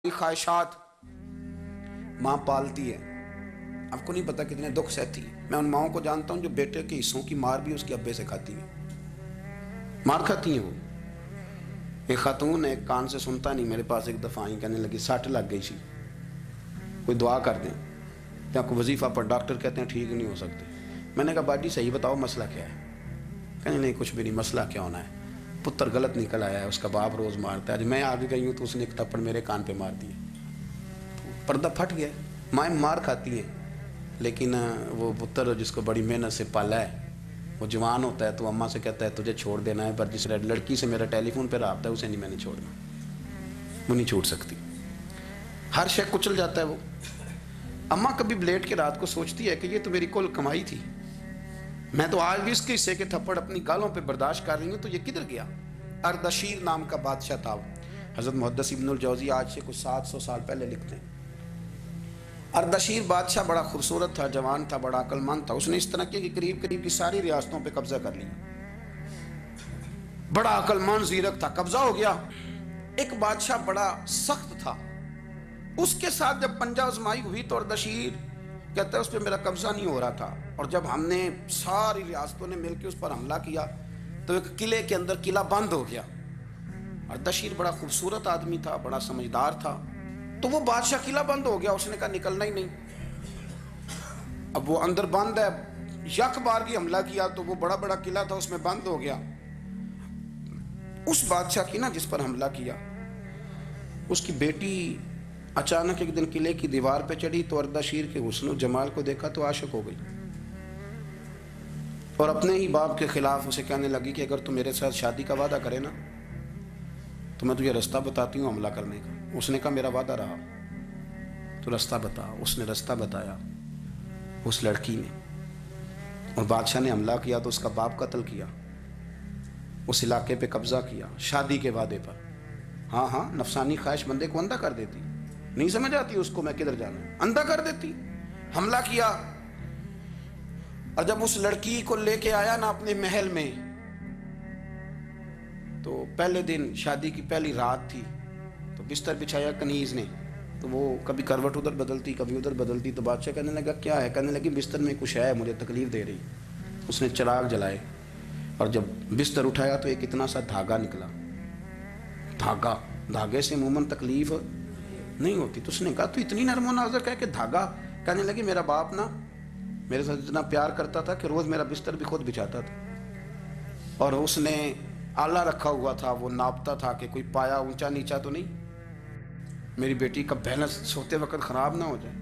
خواہشات ماں پالتی ہے، آپ کو نہیں پتا کتنے دکھ سہتی ہے۔ میں ان ماؤں کو جانتا ہوں جو بیٹے کے حصوں کی مار بھی اس کے ابے سے کھاتی ہیں، مار کھاتی ہیں وہ۔ ایک خاتون ایک کان سے سنتا نہیں، میرے پاس ایک دفعہ آئی، کہنے لگی سٹ لگ گئی سی، کوئی دعا کر دیں، یا کوئی وظیفہ پر ڈاکٹر کہتے ہیں ٹھیک نہیں ہو سکتے۔ میں نے کہا باجی صحیح بتاؤ مسئلہ کیا ہے؟ کہنے نہیں کچھ بھی نہیں، مسئلہ کیا ہونا ہے، پتر غلط نکل آیا ہے، اس کا باپ روز مارتا ہے، آج میں آگے گئی ہوں تو اس نے ایک تھپڑ میرے کان پہ مار دیا، پردہ پھٹ گیا۔ مائیں مار کھاتی ہیں، لیکن وہ پتر جس کو بڑی محنت سے پالا ہے، وہ جوان ہوتا ہے تو اماں سے کہتا ہے تجھے چھوڑ دینا ہے، پر جس لڑکی سے میرا ٹیلی فون پہ رابطہ ہے اسے نہیں میں نے چھوڑنا، وہ نہیں چھوڑ سکتی، ہر شے کچل جاتا ہے وہ۔ اماں کبھی بلیٹ کے رات کو سوچتی ہے کہ یہ تو میری کل کمائی تھی، میں تو آج بھی اس کے حصے کے تھپڑ اپنی گالوں پہ برداشت کر رہی ہوں، تو یہ کدھر گیا؟ اردشیر نام کا بادشاہ تھا، حضرت محدث ابن الجوزی آج سے کچھ 700 سال پہلے لکھتے ہیں۔ اردشیر بادشاہ بڑا خوبصورت تھا، جوان تھا، بڑا عقل مند تھا، اس نے اس طرح کی قریب کی ساری ریاستوں پہ قبضہ کر لیا، بڑا عقل مند زیرک تھا، قبضہ ہو گیا۔ ایک بادشاہ بڑا سخت تھا، اس کے ساتھ جب پنجہ آزمائی ہوئی تو اردشیر کہتا ہے اس پہ میرا قبضہ نہیں ہو رہا تھا، اور جب ہم نے ساری ریاستوں نے مل کے اس پر حملہ کیا تو ایک قلعے کے اندر قلعہ بند ہو گیا۔ اردشیر بڑا خوبصورت آدمی تھا، بڑا سمجھدار تھا، تو وہ بادشاہ قلعہ بند ہو گیا، اس نے کہا نکلنا ہی نہیں، اب وہ اندر بند ہے، یک بار کی حملہ کیا تو وہ بڑا بڑا قلعہ تھا اس میں بند ہو گیا۔ اس بادشاہ کی نا جس پر حملہ کیا، اس کی بیٹی اچانک ایک دن قلعے کی دیوار پہ چڑھی تو اردشیر کے حسن و جمال کو دیکھا تو عاشق ہو گئی، اور اپنے ہی باپ کے خلاف اسے کہنے لگی کہ اگر تو میرے ساتھ شادی کا وعدہ کرے نا تو میں تجھے رستہ بتاتی ہوں حملہ کرنے کا۔ اس نے کہا میرا وعدہ رہا، تو رستہ بتا۔ اس نے رستہ بتایا اس لڑکی نے، اور بادشاہ نے حملہ کیا تو اس کا باپ قتل کیا، اس علاقے پہ قبضہ کیا شادی کے وعدے پر۔ ہاں ہاں، نفسانی خواہش بندے کو اندھا کر دیتی، نہیں سمجھ آتی اس کو میں کدھر جانا ہے، اندھا کر دیتی۔ حملہ کیا، اور جب اس لڑکی کو لے کے آیا نا اپنے محل میں، تو پہلے دن شادی کی پہلی رات تھی، تو بستر بچھایا کنیز نے، تو وہ کبھی کروٹ ادھر بدلتی کبھی ادھر بدلتی، تو بادشاہ کہنے لگا کیا ہے؟ کہنے لگی بستر میں کچھ ہے، مجھے تکلیف دے رہی۔ اس نے چراغ جلائے، اور جب بستر اٹھایا تو ایک اتنا سا دھاگا نکلا، دھاگے سے عموماً تکلیف نہیں ہوتی، تو اس نے کہا تو اتنی نرم و نازک ہے کہ دھاگا؟ کہنے لگی میرا باپ نا میرے ساتھ اتنا پیار کرتا تھا کہ روز میرا بستر بھی خود بچھاتا تھا، اور اس نے آلہ رکھا ہوا تھا، وہ ناپتا تھا کہ کوئی پایا اونچا نیچا تو نہیں، میری بیٹی کا بیلنس سوتے وقت خراب نہ ہو جائے،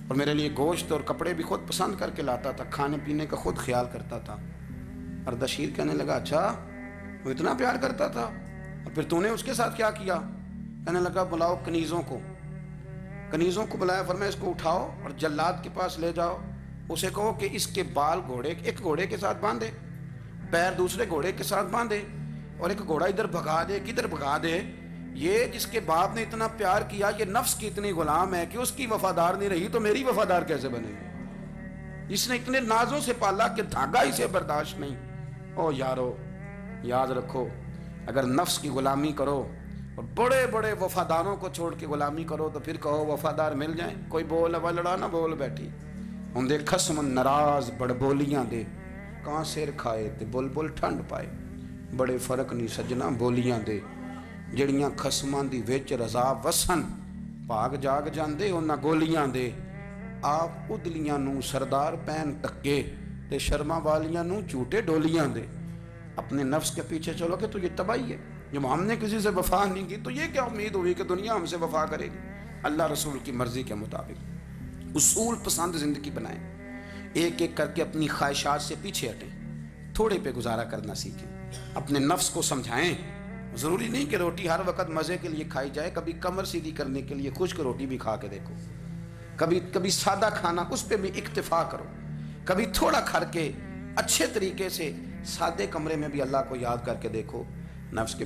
اور میرے لیے گوشت اور کپڑے بھی خود پسند کر کے لاتا تھا، کھانے پینے کا خود خیال کرتا تھا۔ اردشیر کہنے لگا اچھا وہ اتنا پیار کرتا تھا، اور پھر تو نے اس کے ساتھ کیا کیا؟ کہنے لگا بلاؤ کنیزوں کو بلایا، فرمایا اس کو اٹھاؤ اور جلاد کے پاس لے جاؤ، اسے کہو کہ اس کے بال ایک گھوڑے کے ساتھ باندھے، پیر دوسرے گھوڑے کے ساتھ باندھے، اور ایک گھوڑا ادھر بھگا دے، کدھر بھگا دے، یہ جس کے باپ نے اتنا پیار کیا، یہ نفس کی اتنی غلام ہے کہ اس کی وفادار نہیں رہی تو میری وفادار کیسے بنے گی؟ اس نے اتنے نازوں سے پالا کہ دھاگا اسے برداشت نہیں۔ او یارو، یاد رکھو، اگر نفس کی غلامی کرو اور بڑے بڑے وفاداروں کو چھوڑ کے غلامی کرو تو پھر کہو وفادار مل جائیں، کوئی بول اب لڑا نہ بول بیٹھی، ہوں دے خصم ناراض بڑ بولیاں دے، کہاں سر کھائے تے بلبل ٹھنڈ پائے، بڑے فرق نہیں سجنا بولیاں دے، جڑیاں خصماں دی وچ رضا وسن، بھاگ جاگ جاندے انہاں گولیاں دے، آپ ادلیاں نو سردار پین ٹکے تے شرما والیاں نو جھوٹے ڈولیاں دے۔ اپنے نفس کے پیچھے چلو کہ تو یہ تباہی ہے، جب ہم نے کسی سے وفا نہیں کی تو یہ کیا امید ہوئی کہ دنیا ہم سے وفا کرے گی؟ اللہ رسول کی مرضی کے مطابق اصول پسند زندگی بنائیں، ایک ایک کر کے اپنی خواہشات سے پیچھے ہٹیں، تھوڑے پہ گزارا کرنا سیکھیں، اپنے نفس کو سمجھائیں، ضروری نہیں کہ روٹی ہر وقت مزے کے لیے کھائی جائے، کبھی کمر سیدھی کرنے کے لیے خشک روٹی بھی کھا کے دیکھو، کبھی سادہ کھانا اس پہ بھی اکتفا کرو، کبھی تھوڑا کھا کے اچھے طریقے سے سادے کمرے میں بھی اللہ کو یاد کر کے دیکھو، نفس کے